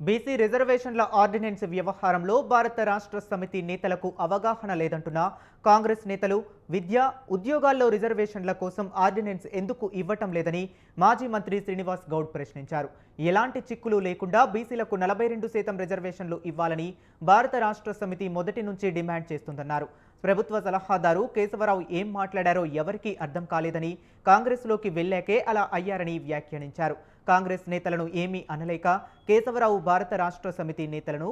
BC రిజర్వేషన్ల ordinance వ్యవహారంలో భారత రాష్ట్ర సమితి నేతలకు అవగాహన లేదంటున్న కాంగ్రెస్ నేతలు విద్య, ఉద్యోగాల్లో రిజర్వేషన్ల కోసం ఆర్డినెన్స్ ఎందుకు ఇవ్వటం లేదని మాజీ మంత్రి శ్రీనివాస్ గౌడ్ ప్రశ్నించారు. ఎలాంటి చిక్కులు లేకుండా బీసీలకు 42% రిజర్వేషన్లు ఇవ్వాలని భారత రాష్ట్ర సమితి మొదటి నుంచి డిమాండ్ చేస్తుందన్నారు. ప్రభుత్వ సలహాదారు కేశవరావు ఏం మాట్లాడారో ఎవరికీ అర్థం కాలేదని, కాంగ్రెస్లోకి వెళ్లాకే అలా అయ్యారని వ్యాఖ్యానించారు. కాంగ్రెస్ నేతలను ఏమీ అనలేక కేశవరావు భారత రాష్ట్ర సమితి నేతలను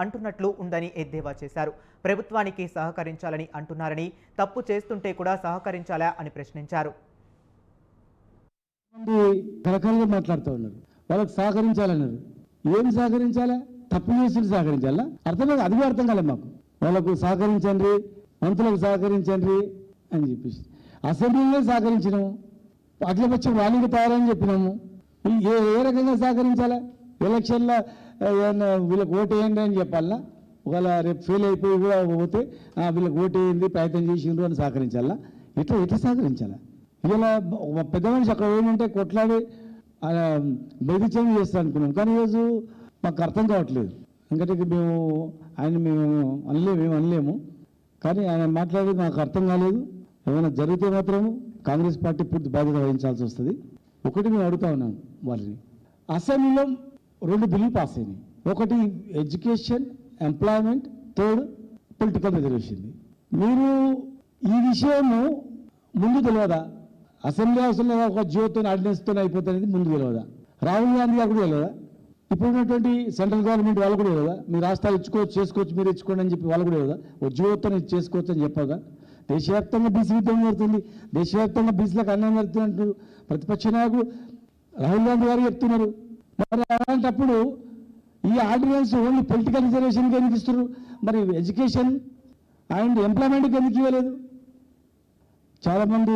అంటున్నట్లు ఉందని ఎద్దేవా చేశారు. ప్రభుత్వానికి సహకరించాలని అంటున్నారని, తప్పు చేస్తుంటే కూడా సహకరించాలా అని ప్రశ్నించారు. మాట్లాడుతూ ఉన్నారు, వాళ్ళకి సహకరించాలన్నారు. ఏం సహకరించాలా? తప్పు చేసి సహకరించాలా? అర్థం అది అర్థం కాలే మాకు. వాళ్ళకు సహకరించండి, మంత్రులకు సహకరించండి అని చెప్పేసి అసెంబ్లీలో సహకరించినాము, అఖిలపక్షం వాళ్ళకి తయారని చెప్పినాము. ఏ రకంగా సహకరించాలా? ఎలక్షన్లో వీళ్ళకి ఓటు వేయండి అని చెప్పాలన్నా? ఒకవేళ రేపు ఫెయిల్ అయిపోయి కూడా పోతే వీళ్ళకి ఓటు వేయండి ప్రయత్నం చేసిండ్రు అని సహకరించాలా? ఎట్లా సహకరించాలా? ఇలా పెద్ద మనిషి అక్కడ ఏమంటే కొట్లాడి బెదిరించడం చేస్తా అనుకున్నాం, కానీ ఈరోజు మాకు అర్థం కావట్లేదు. ఎందుకంటే మేము అనలేము, కానీ ఆయన మాట్లాడేది మాకు అర్థం కాలేదు. ఏమైనా జరిగితే మాత్రం కాంగ్రెస్ పార్టీ పూర్తి బాధ్యత వహించాల్సి వస్తుంది. ఒకటి మేము అడుగుతా ఉన్నాం వాళ్ళని, అసెంబ్లీలో 2 బిల్లులు పాస్ అయినాయి. ఒకటి education, employment, third political reservation. మీరు ఈ విషయము ముందు తెలియదా? అసెంబ్లీ హౌస్లో ఒక జియోతో ఆర్డినెన్స్తో అయిపోతుంది ముందు తెలియదా? రాహుల్ గాంధీ గారు కూడా తెలియదా? ఇప్పుడు ఉన్నటువంటి సెంట్రల్ గవర్నమెంట్ వాళ్ళు కూడా తెలియదా? మీ రాష్ట్రాలు చేసుకోవచ్చు మీరు ఇచ్చుకోండి అని చెప్పి వాళ్ళు కూడా తెలియదా? ఓ జియోతో చేసుకోవచ్చు అని చెప్పగా దేశవ్యాప్తంగా బీసీ యుద్ధం జరుగుతుంది, దేశవ్యాప్తంగా బీసీలకు అన్యాయం జరుగుతుంది అంటారు ప్రతిపక్ష నాయకులు రాహుల్ గాంధీ గారు చెప్తున్నారు. మరి అలాంటప్పుడు ఈ ఆర్డినెన్స్ ఓన్లీ పొలిటికల్ రిజర్వేషన్కి ఎందుకు ఇస్తున్నారు? మరి ఎడ్యుకేషన్ అండ్ ఎంప్లాయ్మెంట్కి ఎందుకు ఇవ్వలేదు? చాలామంది